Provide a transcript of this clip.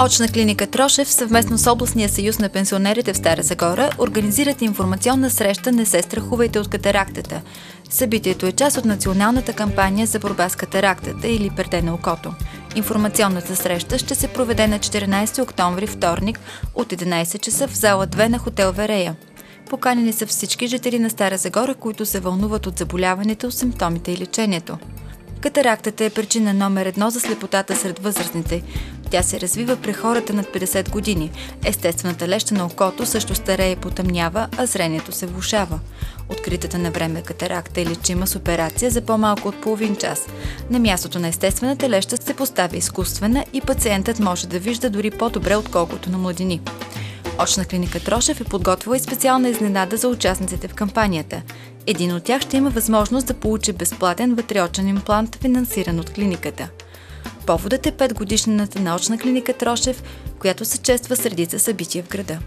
Очна клиника Трошев съвместно с Областния съюз на пенсионерите в Стара Загора организират информационна среща "Не се страхувайте от катарактата". Събитието е част от националната кампания за борба с катарактата или перде на окото. Информационната среща ще се проведе на 14 октомври, вторник, от 11 часа в зала 2 на хотел Верея. Поканени са всички жители на Стара Загора, които се вълнуват от заболяването, симптомите и лечението. Катарактата е причина номер 1 за слепотата сред възрастните. Тя се развива при хората над 50 години. Естествената леща на окото също старее и потъмнява, а зрението се влошава. Откритата на време катаракта е лечима с операция за по-малко от половин час. На мястото на естествената леща се поставя изкуствена и пациентът може да вижда дори по-добре, отколкото на младини. Очна клиника Трошев е подготвила и специална изненада за участниците в кампанията. Един от тях ще има възможност да получи безплатен вътреочен имплант, финансиран от клиниката. Поводът е 5-годишнината на Очна клиника Трошев, която се чества с редица събития в града.